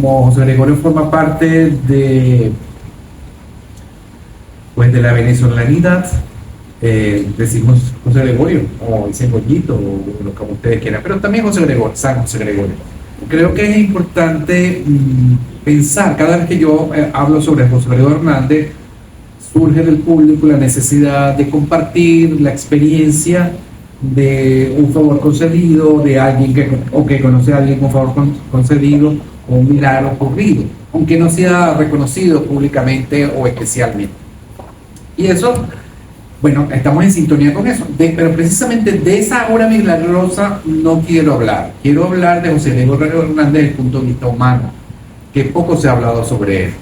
como José Gregorio forma parte de, pues, de la venezolanidad, decimos José Gregorio, o dicen Goyito, o lo que ustedes quieran, pero también José Gregorio, San José Gregorio. Creo que es importante pensar, cada vez que yo hablo sobre José Gregorio Hernández, surge del público la necesidad de compartir la experiencia de un favor concedido, de alguien que conoce a alguien con favor concedido, o un milagro ocurrido, aunque no sea reconocido públicamente o especialmente. Y eso, bueno, estamos en sintonía con eso, pero precisamente de esa obra milagrosa no quiero hablar. Quiero hablar de José Gregorio Hernández desde el punto de vista humano, que poco se ha hablado sobre él.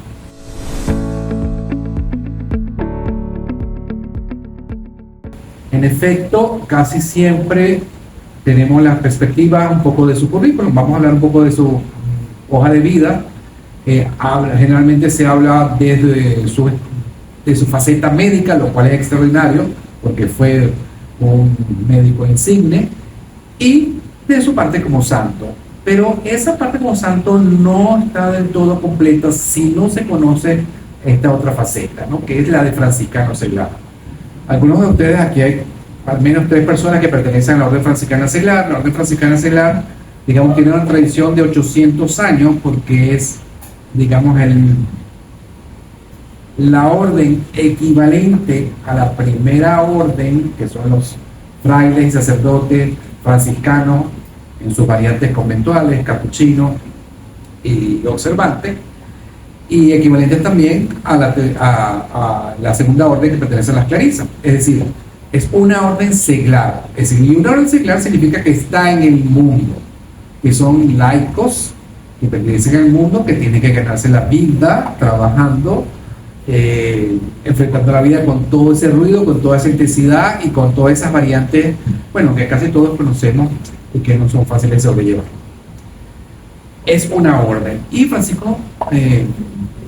En efecto, casi siempre tenemos la perspectiva un poco de su currículum. Vamos a hablar un poco de su hoja de vida. Generalmente se habla de su faceta médica, lo cual es extraordinario, porque fue un médico insigne, y de su parte como santo. Pero esa parte como santo no está del todo completa si no se conoce esta otra faceta, ¿no? Que es la de franciscano seglar. Algunos de ustedes, aquí hay al menos 3 personas que pertenecen a la Orden Franciscana Seglar. La Orden Franciscana Seglar, digamos, tiene una tradición de 800 años, porque es, digamos, la orden equivalente a la primera orden, que son los frailes y sacerdotes franciscanos en sus variantes conventuales, capuchinos y observantes, y equivalentes también a la segunda orden que pertenece a las clarisas. Es decir, es una orden seglar. Es decir, y una orden seglar significa que está en el mundo, que son laicos que pertenecen al mundo, que tienen que ganarse la vida trabajando, enfrentando la vida con todo ese ruido, con toda esa intensidad y con todas esas variantes, bueno, que casi todos conocemos y que no son fáciles de sobrellevar. Es una orden. Y Francisco de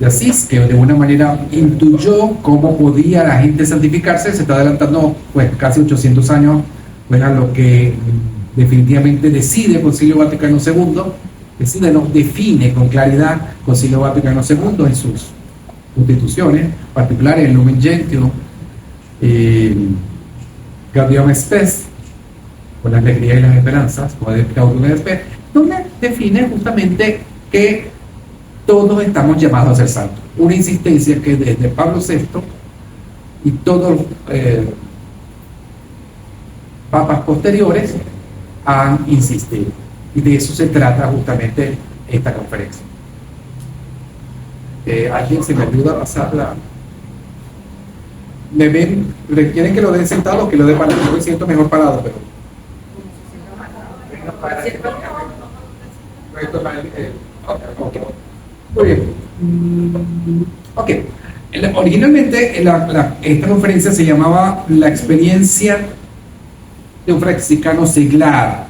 Asís, que de alguna manera intuyó cómo podía la gente santificarse, se está adelantando pues casi 800 años, pues, a lo que definitivamente decide el Concilio Vaticano II, define con claridad el Concilio Vaticano II en sus constituciones particulares, el Lumen Gentium, Gaudium Spes, con la alegría y las esperanzas, o el Gaudium Spes, donde define justamente que todos estamos llamados a ser santos. Una insistencia que desde Pablo VI y todos los papas posteriores han insistido. Y de eso se trata justamente esta conferencia. ¿Alguien se me ayuda a pasarla? ¿Me ven? ¿Quieren que lo den sentado o que lo den parado? Yo me siento mejor parado, pero... Okay. Muy bien. Ok. Originalmente esta conferencia se llamaba La experiencia de un franciscano seglar,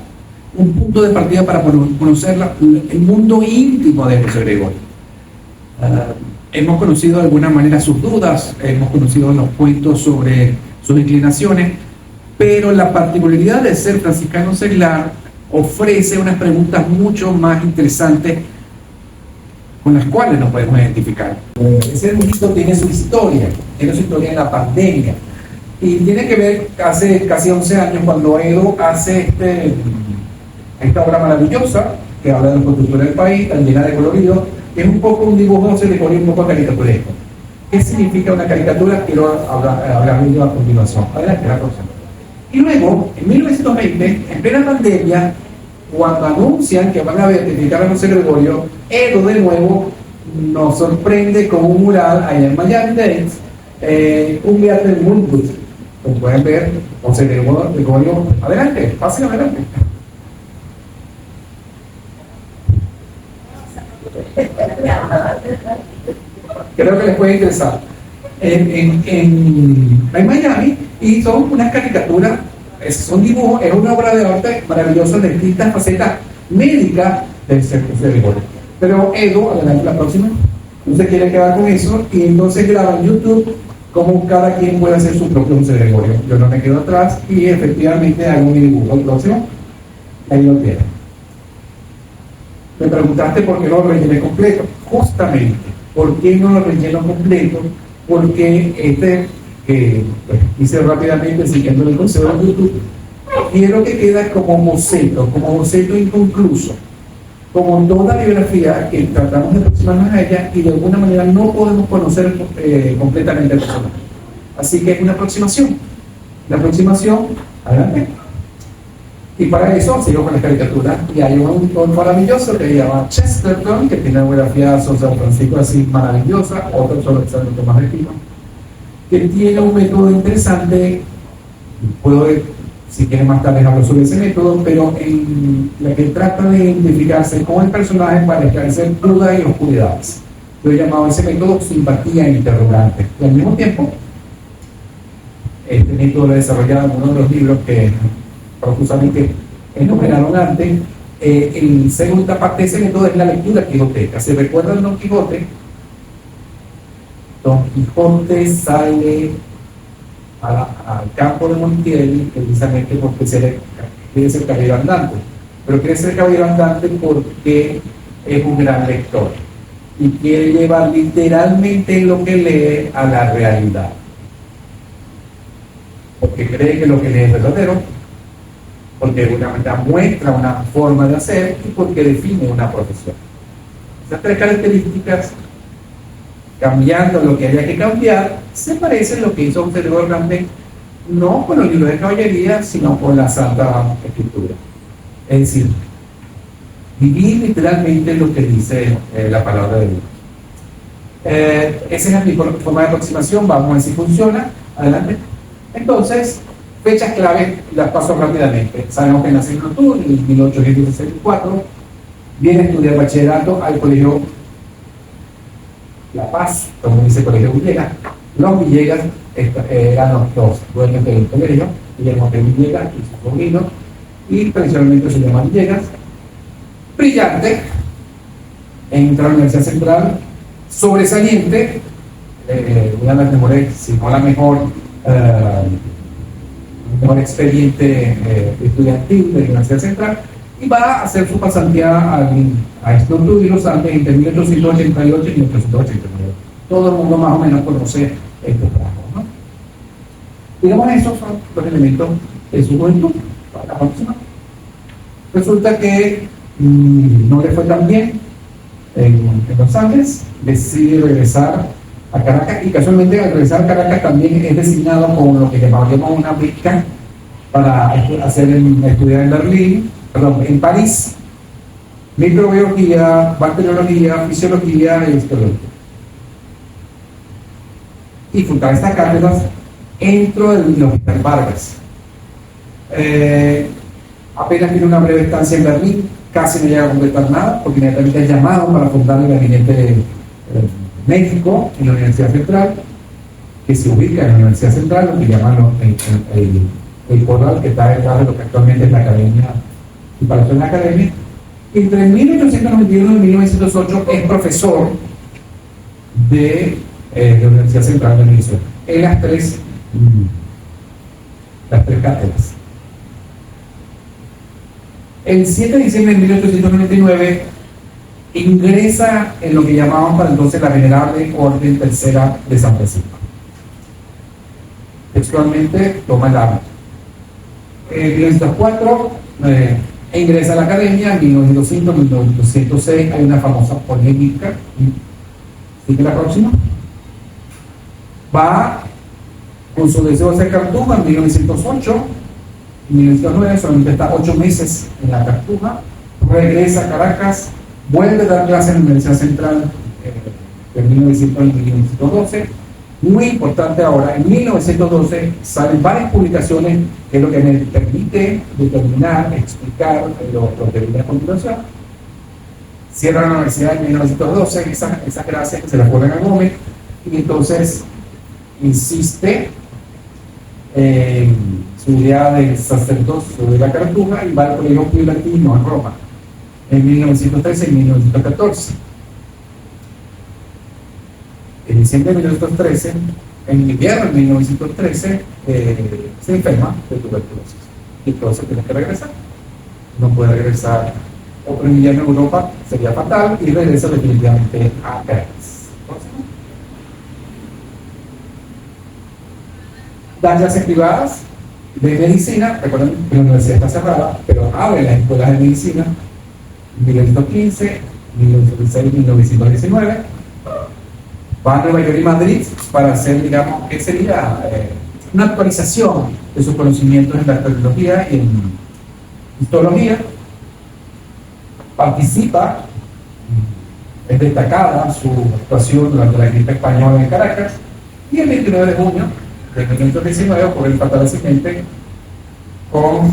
un punto de partida para conocer el mundo íntimo de José Gregorio. Hemos conocido de alguna manera sus dudas, hemos conocido los cuentos sobre sus inclinaciones, pero la particularidad de ser franciscano seglar ofrece unas preguntas mucho más interesantes con las cuales nos podemos identificar. Ese dibujito tiene su historia en la pandemia, y tiene que ver hace casi 11 años cuando Edo hace esta obra maravillosa que habla de la cultura del país, tan llena de colorido. Es un poco un dibujo, se le pone un poco caricaturesco. ¿Qué significa una caricatura? Quiero hablar de ello a continuación. Adelante, la próxima. Y luego, en 1920, en plena pandemia, cuando anuncian que van a beatificar a José Gregorio, Edo de nuevo nos sorprende con un mural allá en Miami-Dade, un viaje muy good. Como pueden ver, José Gregorio, adelante, pasen adelante. Creo que les puede interesar. En Miami, y son unas caricaturas, son dibujos, es una obra de arte maravillosa de distintas facetas médicas del Gregorio. Pero Edo, adelante la próxima, no se quiere quedar con eso, y entonces graba en YouTube cómo cada quien puede hacer su propio José Gregorio. Yo no me quedo atrás y efectivamente hago mi dibujo. El próximo, ahí lo tienen. Me preguntaste por qué no lo rellené completo. Justamente, ¿por qué no lo relleno completo? Porque pues, hice rápidamente siguiendo el consejo de YouTube, quiero que quede como boceto inconcluso, como toda biografía que tratamos de aproximarnos a ella y de alguna manera no podemos conocer completamente el personaje. Así que es una aproximación. La aproximación, adelante. Y para eso sigo con la caricatura. Y hay un autor maravilloso que se llama Chesterton, que tiene una biografía sobre San Francisco así maravillosa, otro sobre San Tomás de Aquino, que tiene un método interesante. Puedo ver, si quieren más tarde hablo sobre ese método, pero en la que trata de identificarse con el personaje para esclarecer dudas y oscuridades. Yo he llamado a ese método simpatía interrogante. Y al mismo tiempo, este método lo he desarrollado en uno de los libros que profusamente enumeraron antes. En segunda parte de ese método es la lectura quijoteca. ¿Se recuerdan Don Quijote? Don Quijote sale al campo de Montiel precisamente porque quiere ser caballero andante, pero quiere ser caballero andante porque es un gran lector y quiere llevar literalmente lo que lee a la realidad, porque cree que lo que lee es verdadero, porque de una manera muestra una forma de hacer y porque define una profesión. Esas tres características, cambiando lo que haya que cambiar, se parece a lo que hizo un servidor grande, no con los libros de caballería, sino con la Santa Escritura. Es decir, vivir literalmente lo que dice la palabra de Dios. Esa es mi forma de aproximación. Vamos a ver si funciona. Adelante. Entonces, fechas clave, las paso rápidamente. Sabemos que nació en octubre, en 1864, viene a estudiar bachillerato al colegio La Paz, como dice el colegio Villegas. Los Villegas eran los dueños del colegio, Guillermo de Villegas y su sobrino, y tradicionalmente se llama Villegas. Brillante, entra a la Universidad Central, sobresaliente, una de las mejores, si no la mejor expediente estudiantil de la Universidad Central, y va a hacer su pasantía a Instituto de los Andes entre 1888 y 1889. Todo el mundo más o menos conoce estos rasgos, ¿no? Digamos, esos son los elementos de su juventud. Para la próxima. Resulta que no le fue tan bien en los Andes, decide regresar a Caracas, y casualmente al regresar a Caracas también es designado con lo que llamaríamos una beca para estudiar en Berlín, en París, microbiología, bacteriología, fisiología y histología. Y fundar estas cátedras dentro del Hospital Vargas. Apenas tiene una breve estancia en Berlín, casi no llega a completar nada, porque inmediatamente es llamado para fundar el gabinete médico en la Universidad Central, que se ubica en la Universidad Central, lo que llaman el corral que está detrás de lo que actualmente es la Academia, y para eso es la Academia. Entre 1891 y 1908 es profesor de la Universidad Central de Venezuela, en las tres cátedras. El 7 de diciembre de 1899 ingresa en lo que llamaban para entonces la Venerable Orden Tercera de San Francisco. Textualmente toma el hábito. En 1904 ingresa a la Academia. En 1905, 1906 hay una famosa polémica. ¿Sigue la próxima? Va con su deseo de hacer Cartuja en 1908. En 1909 solamente está 8 meses en la Cartuja, regresa a Caracas, vuelve a dar clases en la Universidad Central en 1900 y 1912. Muy importante ahora, en 1912 salen varias publicaciones que es lo que me permite determinar, explicar lo que viene a continuación. Cierra la universidad en 1912, esas gracias se las ponen a Gómez, y entonces insiste en su idea de sacerdocio de la Cartuja y va al colegio Pío Latino en Roma en 1913 y 1914. En diciembre de 1913, en invierno de 1913, se enferma de tuberculosis y entonces tiene que regresar. No puede regresar otro invierno en Europa sería fatal y regresa definitivamente a Caracas. Las clases privadas de medicina, recuerden que la universidad está cerrada, pero abre las escuelas de medicina 1915, 1916, 1919. Va a Nueva York y Madrid para hacer, digamos, que sería una actualización de sus conocimientos en bacteriología y en histología. Participa, es destacada su actuación durante la gripe española en Caracas, y el 29 de junio de 1919 ocurre el fatal accidente con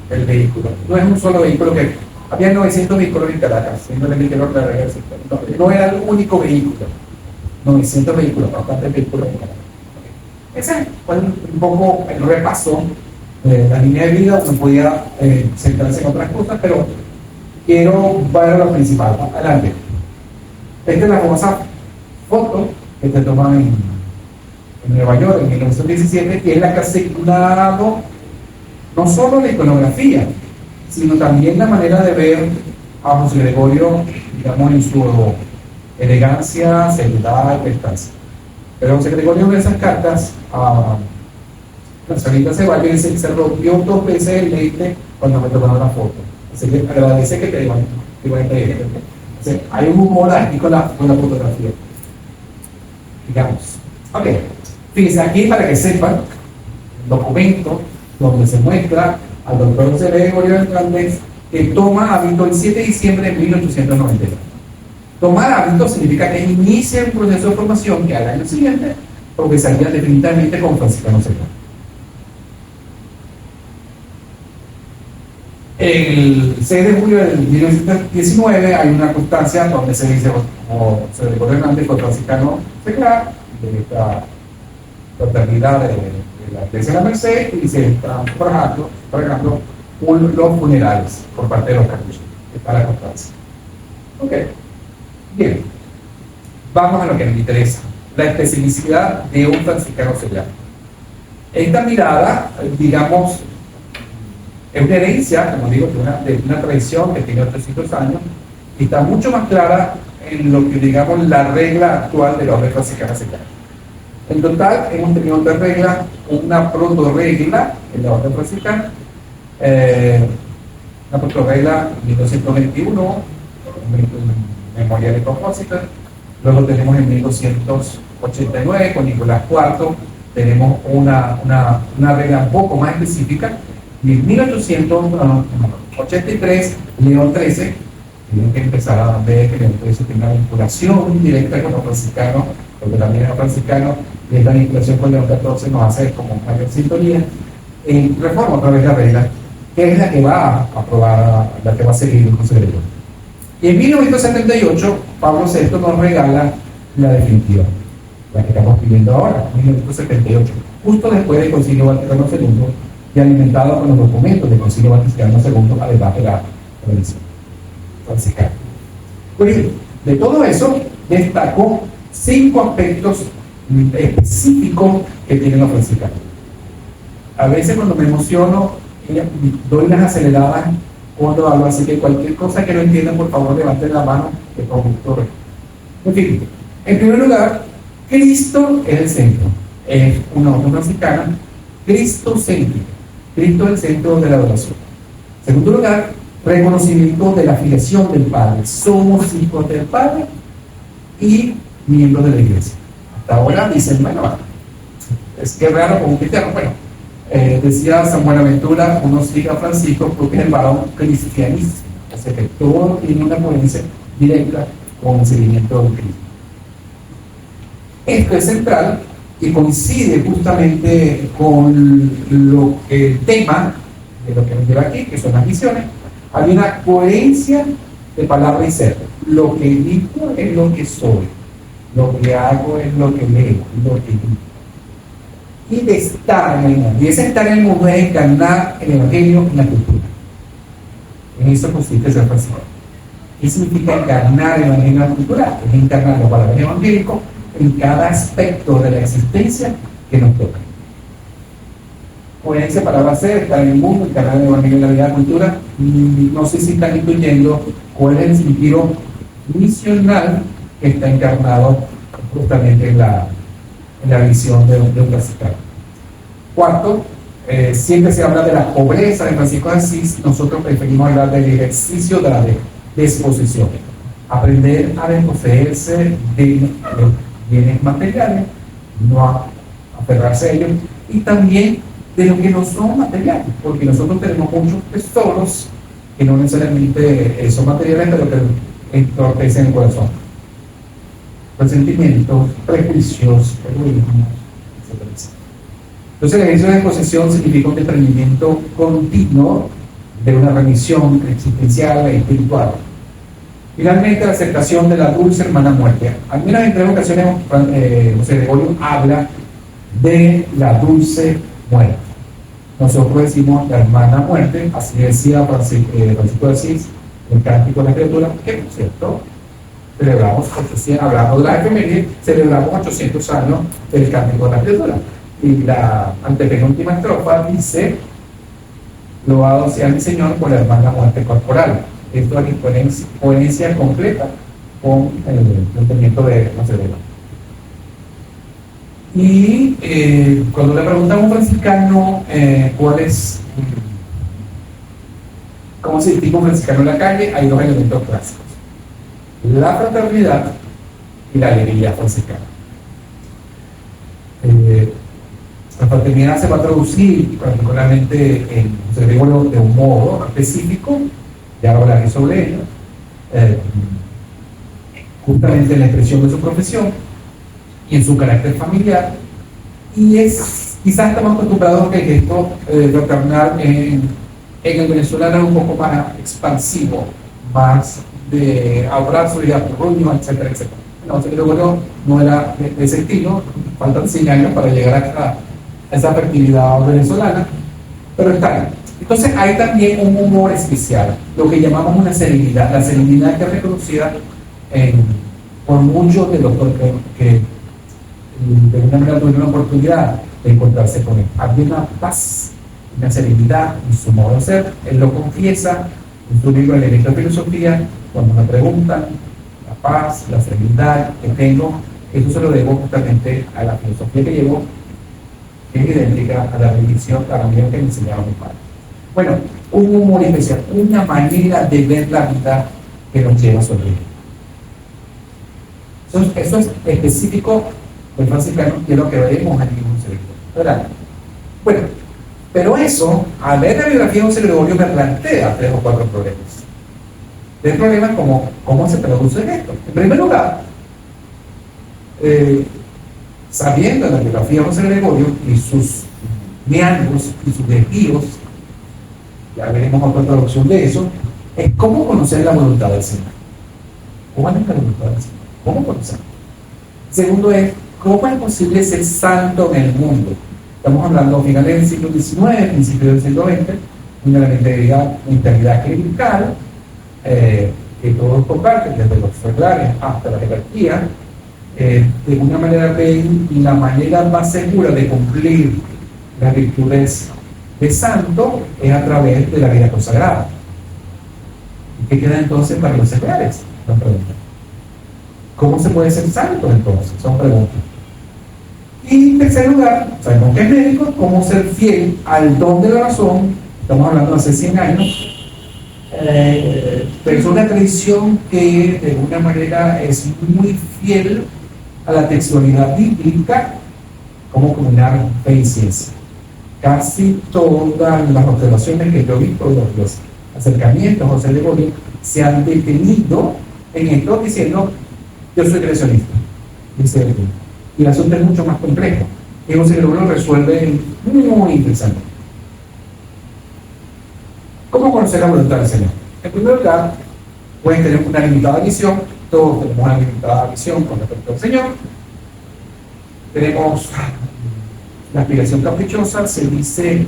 el vehículo. No es un solo vehículo, que había 900 vehículos en Caracas, siendo el interior de la región. No era el único vehículo, 900 vehículos, bastantes vehículos en Caracas. Ese fue un poco el repaso de la línea de vida. Uno podía centrarse en otras cosas, pero quiero ver a lo principal. Adelante. Esta es la famosa foto que te toman en Nueva York en 1917, y es la que ha asegurado no solo la iconografía, sino también la manera de ver a José Gregorio, digamos, en su elegancia, seriedad y prestancia. Pero José Gregorio ve esas cartas a la señorita Ceballos y dice: se rompió 2 veces el lente cuando me tomaron la foto. Así que agradece que te iban a ir. Hay un humor aquí con la fotografía, digamos. Ok, fíjense aquí para que sepan el documento donde se muestra al doctor José Gregorio Hernández, que toma hábito el 7 de diciembre de 1892. Tomar hábito significa que inicia un proceso de formación que al año siguiente progresaría definitivamente con Franciscano Serrano. El 6 de julio de 1919 hay una constancia donde se dice, como José Gregorio Hernández fue franciscano seglar de esta fraternidad de la Iglesia de la Merced, y se están pagando los funerales por parte de los cartuchos. Está la constancia. Ok, bien, vamos a lo que nos interesa: la especificidad de un franciscano seglar. Esta mirada, digamos, es una herencia, como digo, de una tradición que tiene 800 años, y está mucho más clara en lo que, digamos, la regla actual de la orden franciscana seglar. En total, hemos tenido 3 reglas: una proto-regla en la orden franciscana, una proto-regla en 1221, memorial y propósito. Luego tenemos en 1289 con Nicolás IV, tenemos una regla un poco más específica. Y en 1883, León XIII, tienen que empezar a ver que León XIII tiene una vinculación directa con los franciscanos, porque también es franciscano, y esta vinculación con León XIV nos hace como mayor sintonía. Reforma otra vez la regla, que es la que va a aprobar, la que va a seguir el José Gregorio. Y en 1978, Pablo VI nos regala la definitiva, la que estamos pidiendo ahora, 1978, justo después del Concilio Vaticano II, y alimentado con los documentos del Concilio Vaticano II, además de la tradición franciscana. Pues, de todo eso, destacó 5 aspectos específicos que tienen los franciscanos. A veces, cuando me emociono, doy las aceleradas cuando hablo, así que cualquier cosa que no entiendan, por favor, levanten la mano, que con gusto. En fin, en primer lugar, Cristo es el centro. Es una orden franciscana cristocéntrica. Cristo es el centro de la adoración. En segundo lugar, reconocimiento de la filiación del Padre. Somos hijos del Padre y miembros de la Iglesia. Hasta ahora dicen, bueno, es que raro como un cristiano. Bueno, decía San Buenaventura: uno sigue a Francisco porque es el varón cristianísimo. O sea que todo tiene una coherencia directa con el seguimiento de Cristo. Esto es central y coincide justamente con el tema de lo que nos lleva aquí, que son las misiones. Hay una coherencia de palabra y ser. Lo que digo es lo que soy, lo que hago es lo que leo, lo que digo. Y de estar en el mundo. Y ese estar en el mundo es encarnar el Evangelio en la cultura. En eso consiste ser franciscano. ¿Qué significa encarnar el Evangelio en la cultura? Es encarnar los valores evangélicos en cada aspecto de la existencia que nos toca. coherencia, palabra ser, estar en el mundo, encarnar el evangelio en la vida de la cultura. No sé si están incluyendo cuál es el sentido misional que está encarnado justamente en la visión de un franciscano. Cuarto, siempre se habla de la pobreza de Francisco de Asís. Nosotros preferimos hablar del ejercicio de la disposición, aprender a desposeerse de los bienes materiales, no aferrarse a ellos, y también de lo que no son materiales, porque nosotros tenemos muchos tesoros que no necesariamente son materiales, pero que entorpecen el corazón. Resentimientos, prejuicios, egoísmo, etc. Entonces, el ejercicio de disposición significa un desprendimiento continuo de una remisión existencial e espiritual. Finalmente, la aceptación de la dulce hermana muerte. Al menos en 3 ocasiones, José Gregorio habla de la dulce muerte. Nosotros decimos la hermana muerte, así decía Francisco de Asís, el Cántico de la Criatura, que por cierto, celebramos 800, hablando de la efeméride, celebramos 800 años del Cántico de la Criatura. Y la antepenúltima estrofa dice: loado sea mi Señor por la hermana muerte corporal. Esto es coherencia completa con el planteamiento de José Gregorio. Y cuando le preguntan a un franciscano cómo se distingue un franciscano en la calle, hay 2 elementos clásicos: la fraternidad y la alegría franciscana. La fraternidad se va a traducir particularmente en José Gregorio de un modo específico, ya hablaré sobre ello, justamente en la expresión de su profesión y en su carácter familiar, y quizás estamos acostumbrados a que el gesto fraternal en el venezolano es un poco más expansivo, más de abrazo y arroyo, etcétera, etcétera. No, José Gregorio no era de ese estilo, faltan 100 años para llegar a esa fertilidad venezolana, pero está bien. Entonces hay también un humor especial, lo que llamamos una serenidad, la serenidad que es reconocida por muchos de los que de alguna manera tuvieron la oportunidad de encontrarse con él. Había una paz, una serenidad en su modo de ser. Él lo confiesa en su libro Elementos de Filosofía, cuando me preguntan la paz, la serenidad que tengo, eso se lo debo justamente a la filosofía que llevo, que es idéntica a la religión que me enseñaba mi padre. Bueno, un humor especial, una manera de ver la vida que nos lleva a sonreír. Eso es específico del franciscano, y es lo que veremos en el mismo cerebro, ¿verdad? Bueno, pero eso, al leer la biografía de José Gregorio, me plantea 3 o 4 problemas. 3 problemas como cómo se traduce en esto. En primer lugar, sabiendo la biografía de José Gregorio y sus meandros y sus desvíos, ya veremos otra traducción de eso, es cómo conocer la voluntad del Señor. ¿Cuál es la voluntad del Señor? ¿Cómo conocer? Segundo es, ¿cómo es posible ser santo en el mundo? Estamos hablando a finales del siglo XIX, principios del siglo XX, una mentalidad clerical, que todos comparten, desde los seglares hasta la jerarquía. De una manera ven la manera más segura de cumplir las virtudes de santo es a través de la vida consagrada. ¿Y qué queda entonces para los seglares? Son preguntas. ¿Cómo se puede ser santo entonces? Son preguntas. Y en tercer lugar, sabemos que es médico, cómo ser fiel al don de la razón. Estamos hablando de hace 100 años. Pero es una tradición que de alguna manera es muy fiel a la textualidad bíblica, como combinar fe y ciencia. Casi todas las observaciones que yo he visto, los acercamientos a José Gregorio, se han detenido en esto diciendo: yo soy creacionista, dice él. Y el asunto es mucho más complejo, y José Gregorio resuelve muy interesante. ¿Cómo conocer la voluntad del Señor? En primer lugar, pueden tener una limitada visión. Todos tenemos una limitada visión con respecto al Señor. Tenemos la aspiración caprichosa. Se dice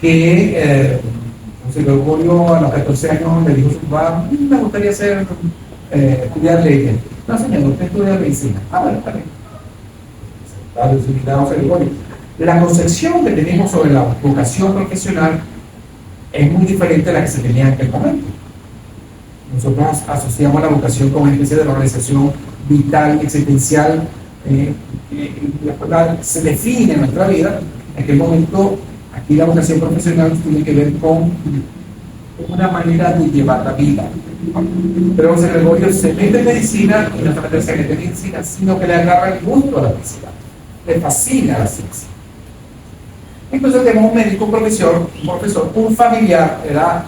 que José Gregorio a los 14 años le dijo a su papá: me gustaría estudiar leyes. No, señor, usted estudia medicina. Bueno, está bien. La visibilidad de José Gregorio. la concepción que tenemos sobre la vocación profesional es muy diferente a la que se tenía en aquel momento. Nosotros asociamos la vocación con una especie de organización vital, existencial, la cual se define en nuestra vida. En aquel momento, aquí la vocación profesional tiene que ver con una manera de llevar la vida. Pero José Gregorio se mete en medicina y no solamente se mete en medicina, sino que le agarra el gusto a la medicina, le fascina la ciencia. Entonces tenemos un médico, un profesor, un familiar, era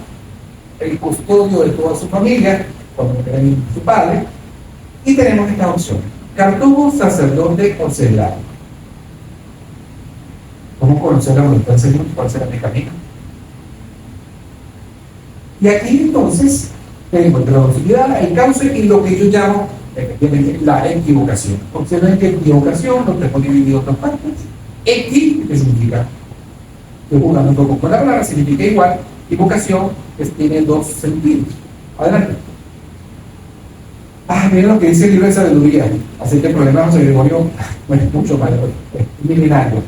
el custodio de toda su familia, cuando era su padre, y tenemos esta opción: cartujo, sacerdote o celar. ¿Cómo conocer la voluntad del Señor? ¿Cuál será mi camino? Y aquí entonces tengo entre la docilidad, el cauce y lo que yo llamo efectivamente la equivocación. Observen que equivocación lo tenemos dividido en dos partes. Equi, que significa, estoy jugando un poco con la palabra, significa igual, y vocación tiene dos sentidos. Adelante. Miren lo que dice el libro de sabiduría. Así que el problema de José Gregorio es mucho más milenario.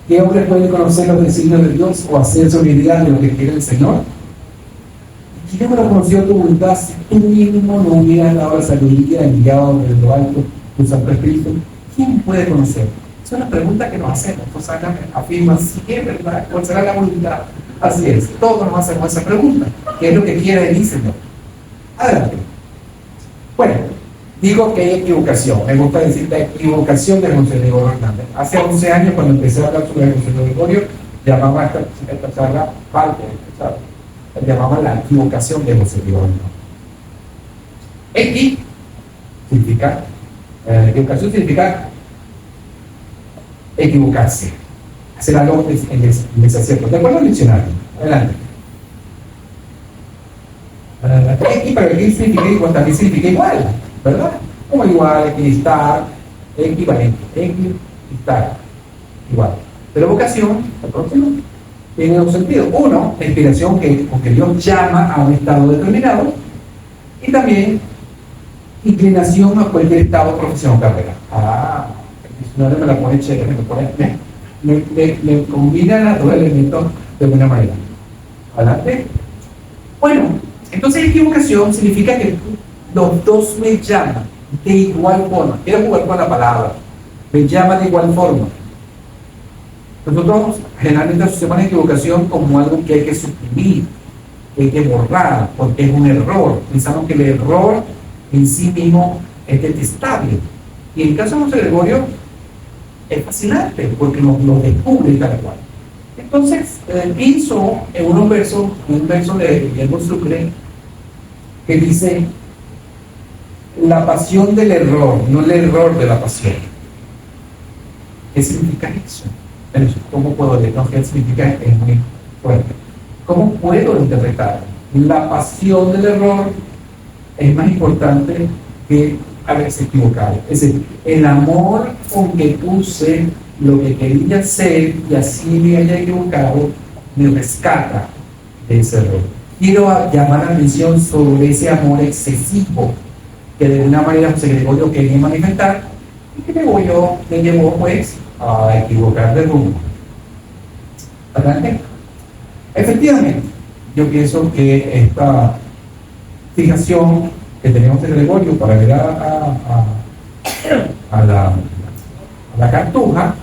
¿Qué hombre puede conocer los designios de Dios o hacer su idea de lo que quiere el Señor? ¿Quién no conoció tu voluntad si tú mismo no hubieras dado la sabiduría enviado desde lo alto, tu Santo Espíritu? ¿Quién puede conocer? Es una pregunta que nos hacemos. Osana afirma, sí, es verdad, ¿cuál será la voluntad? Así es, todos nos hacemos esa pregunta. ¿Qué es lo que quiere el Señor? Adelante. Bueno, digo que hay equivocación. Me gusta decir la equivocación de José Gregorio Hernández. Hace 11 años, cuando empecé a hablar sobre José Gregorio, llamaba esta charla parte de esta charla. Llamaba la equivocación de José Gregorio. Equi significa, equivocación significa equivocarse, hacer algo en desacierto. De acuerdo al diccionario. Adelante. Equi, pero equi significa igual, también significa igual, ¿verdad? Como igual, equidistar, equivalente, equidistar, igual. Pero vocación, la próxima, tiene dos sentidos. Uno, la inspiración porque Dios llama a un estado determinado, y también inclinación a cualquier estado, profesión o carrera. El diccionario me la pone chévere, me combina los dos elementos de alguna manera. Adelante. Bueno, entonces equivocación significa que los dos me llaman de igual forma. Quiero jugar con la palabra. Me llama de igual forma. Nosotros generalmente asociamos la equivocación como algo que hay que suprimir, que hay que borrar, porque es un error. Pensamos que el error en sí mismo es detestable. Y en el caso de José Gregorio es fascinante, porque lo descubre tal cual. Entonces, pienso en un verso de Guillermo Sucre, que dice: la pasión del error, no el error de la pasión. ¿Qué significa eso? ¿Cómo puedo leer? No, ¿qué significa? Es muy fuerte. ¿Cómo puedo interpretar? La pasión del error es más importante que haberse equivocado. Es decir, el amor con que puse lo que quería hacer y así me haya equivocado, me rescata de ese error. Quiero llamar la atención sobre ese amor excesivo que de una manera José Gregorio quería manifestar y que me llevó pues a equivocar de rumbo. ¿Adelante? Efectivamente, yo pienso que esta fijación que tenemos de Gregorio para ver a la cartuja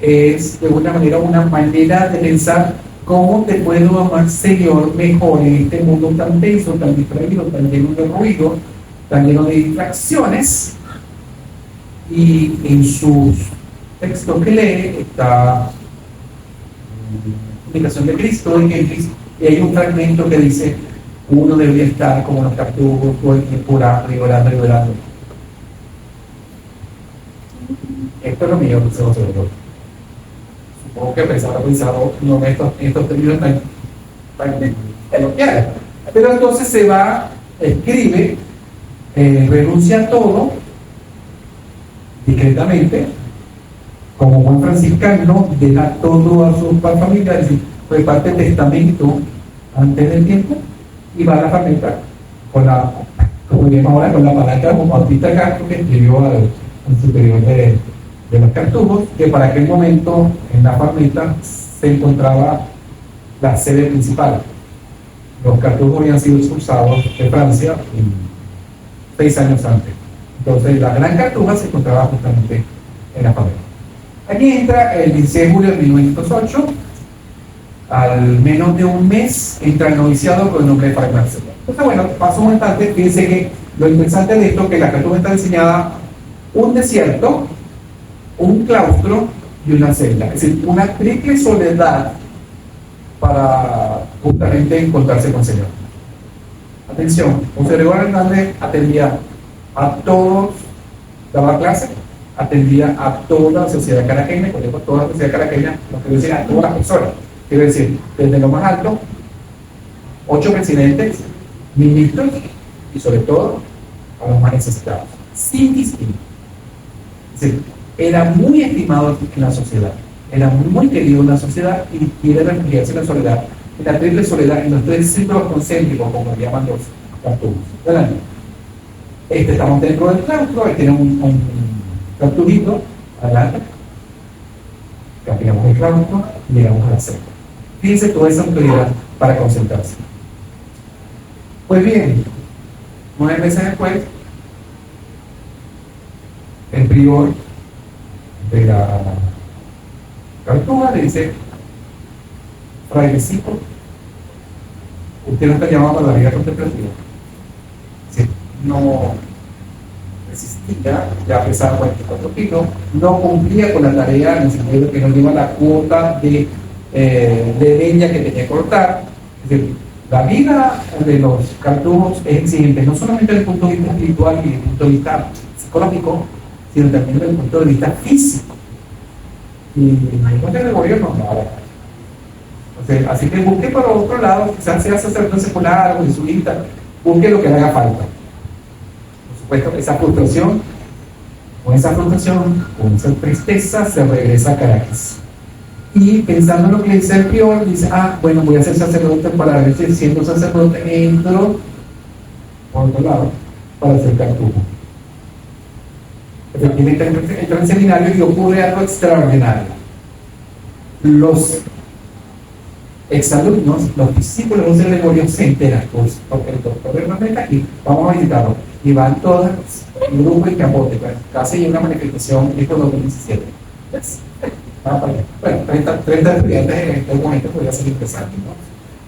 es de alguna manera una manera de pensar cómo te puedo amar, Señor, mejor en este mundo tan denso, tan distraído, tan lleno de ruido, tan lleno de distracciones. Y en sus textos que lee está explicación de Cristo, y hay un fragmento que dice: uno debería estar como los cartujos todo el tiempo orando y orando y orando. Esto es lo mío, que se lo seguro. Supongo que pensado no en estos términos tan eloquiales. Pero entonces se va, escribe, renuncia a todo discretamente, como buen franciscano, deja todo a su familia, es decir, reparte testamento antes del tiempo y va a la familia como diríamos ahora, con la palanca como Bautista Castro, que escribió al superior de de los cartujos, que para aquel momento en la Farneta se encontraba la sede principal. Los cartujos habían sido expulsados de Francia 6 años antes. Entonces la Gran Cartuja se encontraba justamente en la Farneta. Aquí entra el 16 de julio de 1908. Al menos de un mes entra el noviciado con el nombre de Fray Marcelo. Entonces, bueno, paso un instante. Fíjense que lo interesante de esto es que la Cartuja está diseñada un desierto, un claustro y una celda. Es decir, una triple soledad para justamente encontrarse con el Señor. Atención, José Gregorio Hernández atendía a todos, daba clase, atendía a toda la sociedad caraqueña, por ejemplo, toda la sociedad caraqueña, lo que decir a todas las personas. Quiero decir, desde lo más alto, 8 presidentes, ministros y sobre todo a los más necesitados, sin distingo. Es decir, era muy estimado en la sociedad, era muy querido en la sociedad y quiere refugiarse en la soledad, en la triple soledad, en los 3 círculos concéntricos, como llaman los cartujos. Estamos dentro del claustro, ahí tiene un cartujito, adelante, cambiamos el claustro y llegamos a la celda. Fíjense toda esa autoridad para concentrarse. Pues bien, 9 meses después, el prior de la Cartuja le dice: frailecito, usted no está llamado para la vida contemplativa. Sí, no resistía, ya pesaba 44 kilos, no cumplía con la tarea en el sentido de que no lleva la cuota de leña que tenía que cortar. Es decir, la vida de los cartujos es exigente, no solamente desde el punto de vista espiritual y desde el punto de vista psicológico, sino también desde el punto de vista físico. Y no tiene gobierno, nada. Así que busque por otro lado, quizás sea sacerdote secular o jesuita, busque lo que le haga falta. Por supuesto, esa frustración, con esa tristeza, se regresa a Caracas. Y pensando en lo que dice el prior, dice: bueno, voy a ser sacerdote para ver si siendo sacerdote entro por otro lado para ser cartujo. Efectivamente entra en seminario y ocurre algo extraordinario. Los exalumnos, los discípulos de José Gregorio se enteran, pues, porque el doctor Hernández está aquí, vamos a visitarlo, y van todos en grupo y capote, casi hay una manifestación en 2017. Bueno, 30 estudiantes en este momento podría ser interesante, ¿no?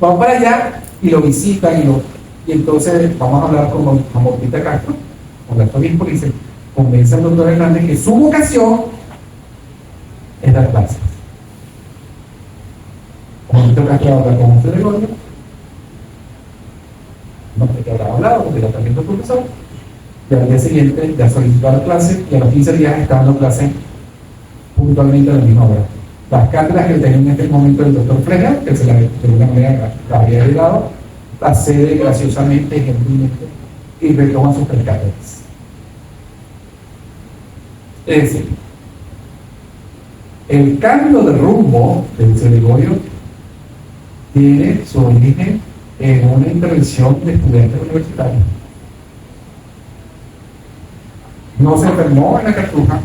Vamos para allá y lo visitan y entonces vamos a hablar con Bautista Castro, con el obispo, y dice: convence al doctor Hernández que su vocación es dar clases. Como el doctor Castro habla con José Gregorio, no sé qué habrá hablado, porque era también el profesor, y al día siguiente ya solicitó la clase, y a los 15 días está dando clase puntualmente a la misma hora. Las cátedras que tenía en este momento el doctor Fleja, que se la de alguna manera la había heredado, la cede graciosamente, gentilmente, y retoma sus 3 cátedras. Es decir, el cambio de rumbo del Gregorio tiene su origen en una intervención de estudiantes universitarios. No se enfermó en la Cartuja,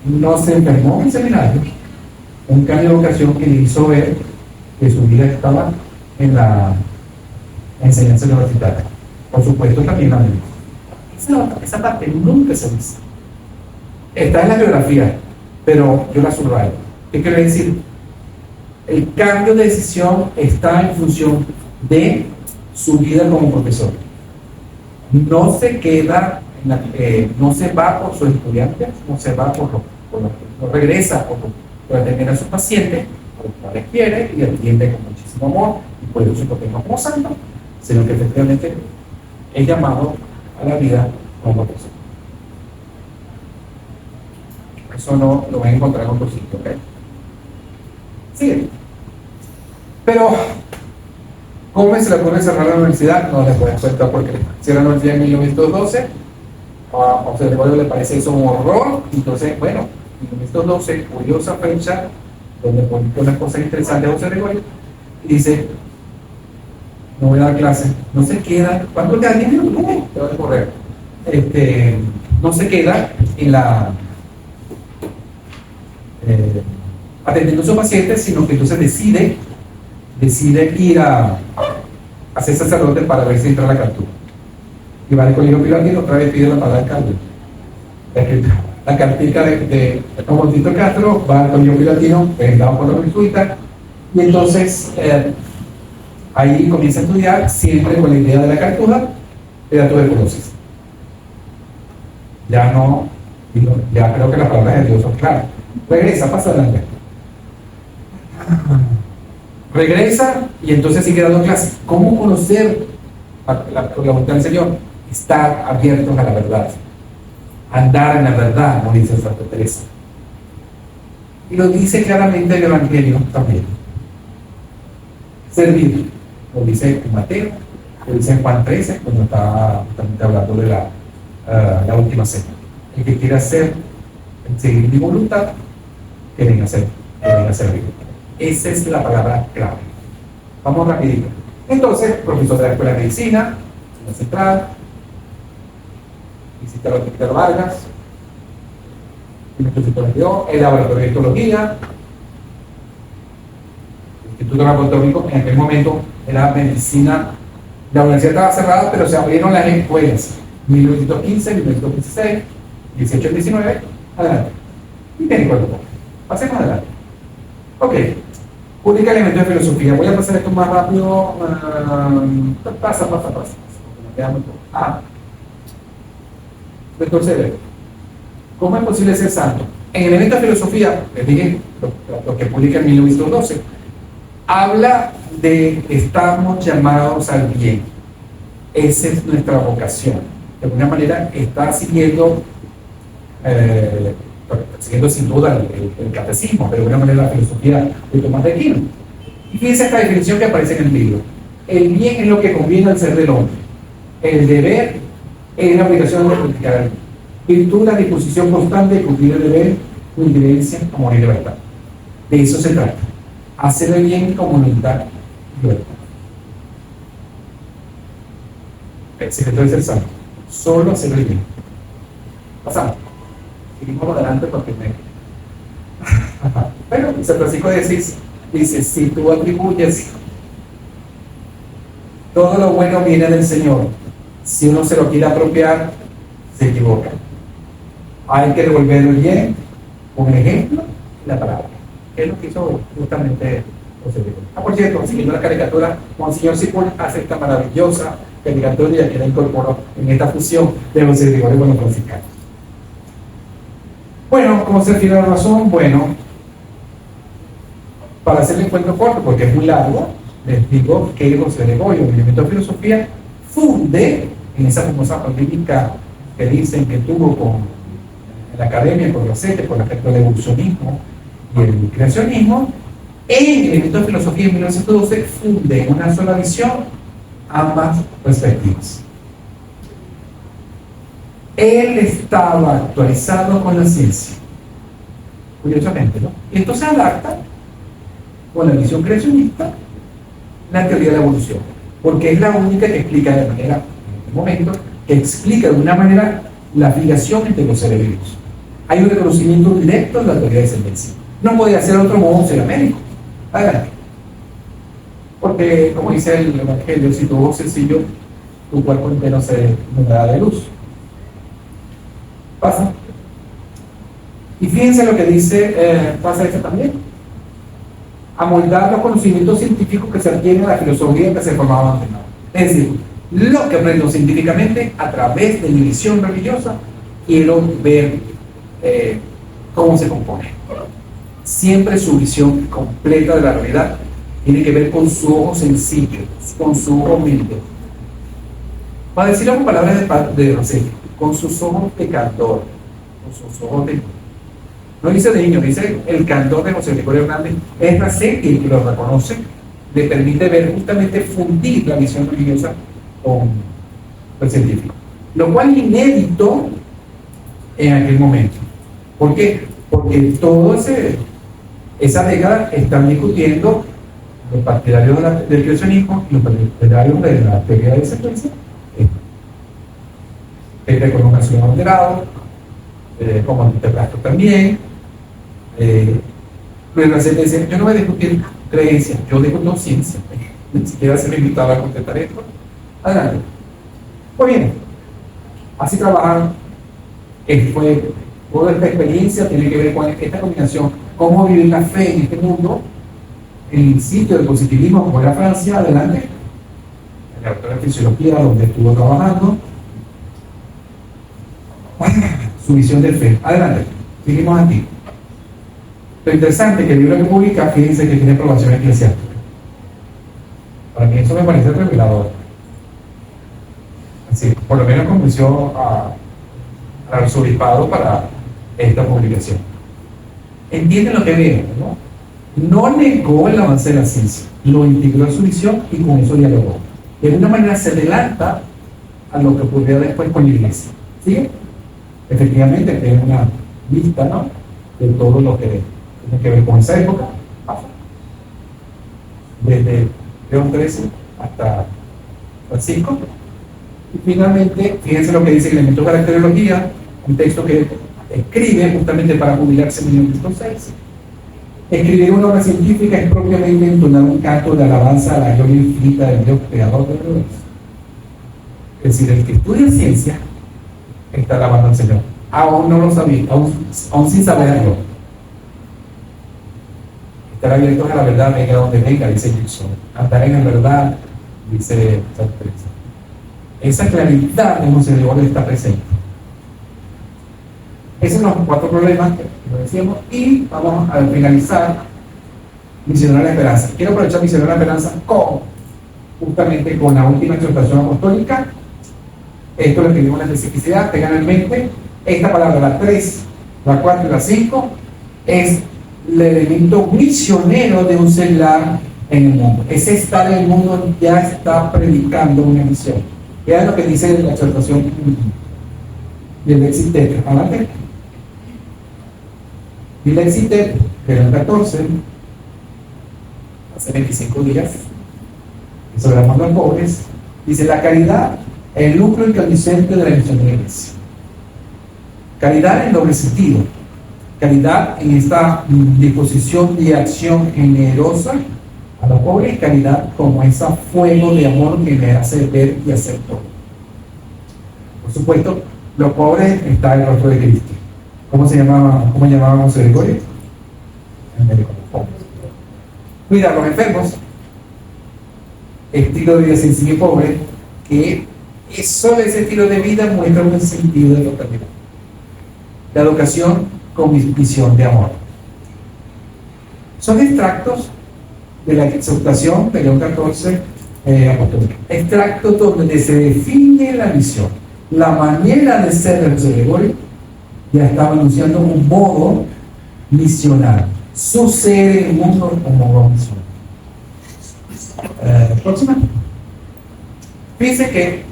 no se enfermó en el seminario. Un cambio de vocación que le hizo ver que su vida estaba en la enseñanza universitaria. Por supuesto, también la medicina. Esa parte nunca se dice. Está en la biografía, pero yo la subrayo. ¿Qué quiere decir? El cambio de decisión está en función de su vida como profesor. No se queda, no se va por sus estudiantes, no se va no regresa por atender a sus pacientes, por lo que quiere y atiende con muchísimo amor y puede su potencia como santo, sino que efectivamente es llamado a la vida como profesor. Eso no lo van a encontrar en otro sitio, ¿ok? Sigue. Pero, ¿cómo se le ocurre cerrar la universidad? No les voy a contar porque cierra la universidad en 1912. A José Gregorio le parece eso un horror. Entonces, bueno, en 1912, curiosa fecha, donde publicó unas cosas interesantes a José Gregorio, y dice: no voy a dar clase, no se queda. ¿Cuánto queda? 10 minutos, te voy a correr. No se queda en la atendiendo a sus pacientes, sino que entonces decide ir a ser sacerdote para ver si entra la captura. Y va al colegio pilatino, otra vez pide la palabra del alcalde. La cartica de Juan Tito Castro va al colegio pilatino, dado por los jesuitas, y entonces ahí comienza a estudiar, siempre con la idea de la captura de la tuberculosis. Ya creo que las palabras de Dios son claras. Regresa, pasa adelante. Regresa y entonces sigue dando clases. ¿Cómo conocer la voluntad del Señor? Estar abiertos a la verdad. Andar en la verdad, como dice Santa Teresa. Y lo dice claramente el Evangelio también. Servir. Lo dice en Mateo, lo dice en Juan 13, cuando está justamente hablando de la última cena. El que quiera seguir mi voluntad, que venga a servir. Esa es la palabra clave. Vamos rapidito. Entonces, profesor de la Escuela de Medicina, la Central, visita al Hospital Vargas, el laboratorio de histología, el Instituto Anatómico. En aquel momento era medicina, la universidad estaba cerrada, pero se abrieron las escuelas. 1915, 1916, 18, 19, adelante. Y médico del doctor. Pasemos adelante. Ok. Publica elementos de filosofía. Voy a pasar esto más rápido. Pasa. Me queda muy poco. Doctor Severo. ¿Cómo es posible ser santo? En Elementos de Filosofía, les dije, lo que publica en 1912, habla de que estamos llamados al bien. Esa es nuestra vocación. De alguna manera está siguiendo sin duda el catecismo, pero de alguna manera la filosofía de Tomás de Aquino. Y fíjense esta definición que aparece en el libro. El bien es lo que conviene al ser del hombre. El deber es la obligación de practicar el bien. Virtud, la disposición constante de cumplir el deber, con indiferencia, amor y libertad. De eso se trata. Hacer el bien con voluntad y libertad. El secreto de ser santo. Solo hacer el bien. Pasamos. Seguimos adelante porque Bueno, San Francisco de Asís dice: si tú atribuyes todo lo bueno viene del Señor, si uno se lo quiere apropiar, se equivoca. Hay que devolver el bien con el ejemplo y la palabra, que es lo que hizo justamente José Gregorio. Por cierto, siguiendo la caricatura, Monseñor Sipul hace esta maravillosa caricatura que la incorporó en esta fusión de José Gregorio con los franciscanos. Bueno, ¿cómo se refiere a la razón? Bueno, para hacer el encuentro corto, porque es muy largo, les digo que José Gregorio, en el Elemento de Filosofía, funde en esa famosa polémica que dicen que tuvo con la academia, con Rosete, con respecto al evolucionismo y el creacionismo. En el Elemento de Filosofía en 1912 funde en una sola visión ambas perspectivas. Él estaba actualizado con la ciencia, curiosamente, ¿no? Y entonces adapta con la visión creacionista la teoría de la evolución, porque es la única que explica de manera, en este momento, que explica de una manera la filiación entre los seres vivos. Hay un reconocimiento directo de la teoría de descendencia. No podía ser de otro modo ser médico. Adelante. Porque, como dice el Evangelio, si tu voz sencillo, tu cuerpo entero se inundará de luz. Pasa. Y fíjense lo que dice, pasa esto también. Amoldar los conocimientos científicos que se adquieren en la filosofía que se formaban antes. Es decir, lo que aprendo científicamente a través de mi visión religiosa, quiero ver cómo se compone. Siempre su visión completa de la realidad tiene que ver con su ojo sencillo, con su ojo humilde. Para decirlo con palabras de Rossetti, con sus ojos de candor, con sus ojos de... No dice de niño, dice el candor de José Gregorio Hernández. Es Rossetti el que lo reconoce, le permite ver, justamente fundir la visión religiosa con el científico. Lo cual es inédito en aquel momento. ¿Por qué? Porque todo esa década están discutiendo los partidarios del creacionismo y los partidarios de la teoría de descendencia. Pepe con un nación moderado, como Antiplastos también, Luis Racel decía, yo no voy a discutir creencias, yo discuto ciencia. Ni siquiera se me invitaba a contestar esto. Adelante. Pues bien, así trabajaron. Fue toda esta experiencia tiene que ver con esta combinación, cómo vivir la fe en este mundo, en el sitio del positivismo como era Francia, adelante, en la doctora de fisiología donde estuvo trabajando, su visión de fe. Adelante, seguimos aquí. Lo interesante es que el libro que publica, fíjense que tiene aprobación eclesiástica. Para mí eso me parece revelador. Así, por lo menos convenció al arzobispado para esta publicación. Entienden lo que veo, ¿no? No negó el avance de la ciencia, lo integró en su visión y con eso dialogó. De alguna manera se adelanta a lo que ocurrió después con la iglesia. ¿Sí? Efectivamente, tenemos una lista, ¿no?, de todo lo que tiene que ver con esa época, desde León XIII hasta Francisco. Y finalmente, fíjense lo que dice Elementos de Caracterología, un texto que escribe justamente para jubilarse en 1906. Escribir una obra científica es propiamente entonar un canto de alabanza a la gloria infinita del Dios creador de Dios. Es decir, el que estudia ciencia está alabando al Señor. Aún no lo sabía, aún sin saberlo. Estar abiertos a la verdad, venga donde venga, dice Gibson. Andar en la verdad, dice Santa Teresa. Esa claridad de José de Oro está presente. Esos son los 4 problemas que decíamos, y vamos a finalizar Misionero a la Esperanza. Quiero aprovechar Misionero a la Esperanza justamente con la última exhortación apostólica. Esto lo escribimos en la especificidad, tengan en mente, esta palabra, la 3, la 4 y la 5, es el elemento misionero de un celular en el mundo. Ese estar en el mundo ya está predicando una misión. Vean lo que dice la exhortación del Exitec. Adelante. Y la Exitec, que era el 14, hace 25 días, sobre amor a los pobres, dice: la caridad, el núcleo incandescente de la misión de la iglesia. Caridad en doble sentido. Caridad en esta disposición de acción generosa a los pobres, caridad como ese fuego de amor que me hace ver y hacer todo. Por supuesto, los pobres está el rostro de Cristo. ¿Cómo llamábamos a Gregorio? El médico de los pobres. Cuidar a los enfermos, estilo de vida sencillo y pobre, que solo ese estilo de vida muestra un sentido de totalidad. La educación con visión de amor. Son extractos de la exhortación de León XIV apostólica. Extractos donde se define la misión, la manera de ser de José Gregorio. Ya estaba anunciando un modo misional, su ser en el mundo como modo misional. Próxima. Fíjense que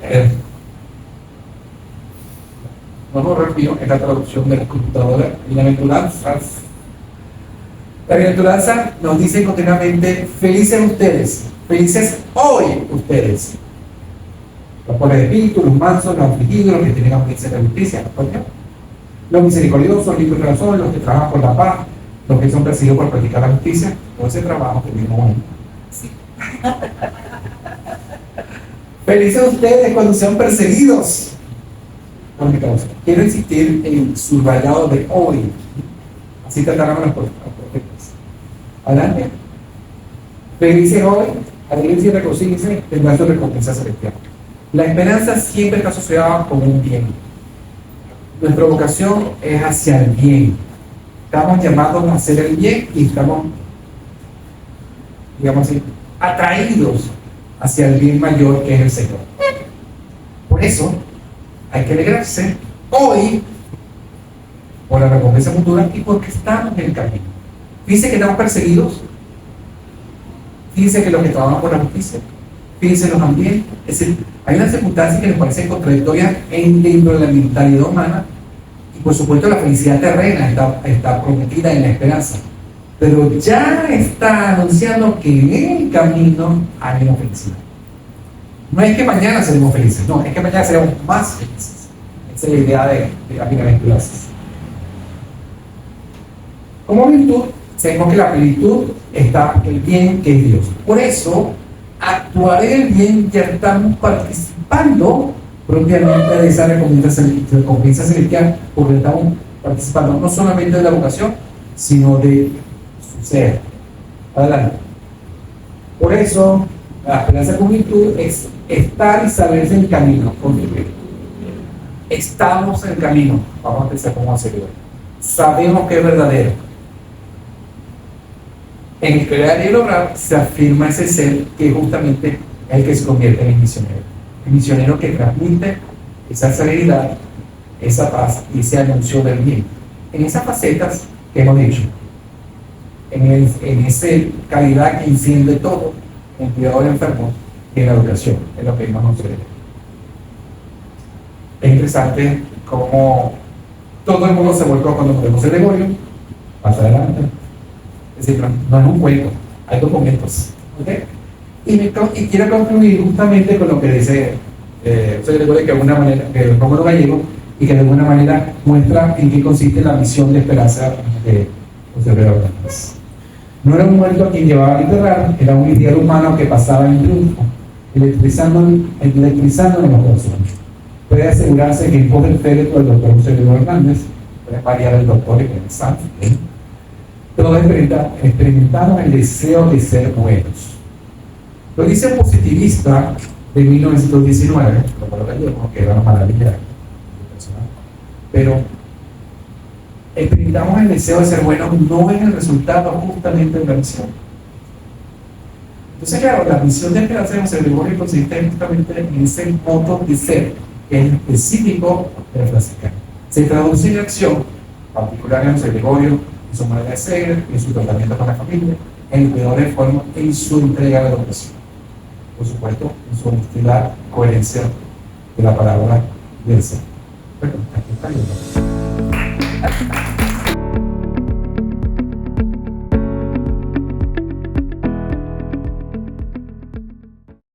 vamos rápido en la traducción de la computadora. La bienaventuranza nos dice continuamente: felices ustedes, felices hoy ustedes, los pobres de espíritu, los mansos, los afligidos, los que tienen audiencia de la justicia, los misericordiosos, limpios de corazón, los que trabajan por la paz, los que son perseguidos por practicar la justicia. Todo ese trabajo que tenemos. Sí. Felices ustedes cuando sean perseguidos por mi causa. Quiero insistir en el subrayado de hoy. Así trataron a los profetas. Adelante. Felices hoy, alegrense y regocíjense, tendrán su recompensa celestial. La esperanza siempre está asociada con un bien. Nuestra vocación es hacia el bien. Estamos llamados a hacer el bien y estamos, digamos así, atraídos hacia el bien mayor que es el Señor. Por eso hay que alegrarse hoy por la recompensa futura y porque estamos en el camino. Fíjense que estamos perseguidos, fíjense que los que trabajan por la justicia, fíjense los ambientes. Es decir, hay una circunstancia que nos parece contradictoria dentro de la mentalidad humana, y por supuesto la felicidad terrena está prometida en la esperanza, pero ya está anunciando que en el camino hay una felicidad. No es que mañana seremos felices, no, es que mañana seremos más felices. Esa es la idea de la bienaventuranza. Como virtud, sabemos que la plenitud está el bien que es Dios. Por eso, actuar en el bien ya estamos participando propiamente de esa recompensa celestial, porque estamos participando no solamente de la vocación, sino de su ser. Adelante. Por eso, la esperanza con virtud es estar y saberse en el camino. Estamos en el camino. Vamos a empezar como hacerlo. Sabemos que es verdadero. En el crear y el obrar se afirma ese ser que es justamente el que se convierte en el misionero. El misionero que transmite esa serenidad, esa paz y ese anuncio del bien. En esas facetas que hemos dicho, en esa calidad que enciende todo, en cuidado del enfermo y en la educación, es lo que más nos sirve. Es interesante cómo todo el mundo se volcó cuando vemos el Gregorio, más adelante. Es decir, no es un cuento, hay documentos. ¿Okay? Y quiero concluir justamente con lo que dice José Gregorio, que de alguna manera, que es Rómulo Gallego, y que de alguna manera muestra en qué consiste la misión de esperanza de José Gregorio. No era un muerto a quien llevaba a enterrar, era un ideal humano que pasaba en triunfo, electrizando en los corazones. Puede asegurarse que en pos del féretro del doctor José Gregorio Hernández, puede variar el doctor y el santo, todos experimentamos el deseo de ser buenos. Lo dice el positivista de 1919, que era una maravilla, pero experimentamos el deseo de ser buenos no en el resultado justamente de la misión. Entonces, claro, la misión de esperanza de José Gregorio consiste justamente en ese modo de ser, que es específico de la franciscana. Se traduce en acción, particular en José Gregorio, en su manera de ser, en su tratamiento con la familia, en el cuidado de forma, en su entrega a la educación. Por supuesto, en su honestidad, coherencia de la palabra del ser. Bueno, aquí está.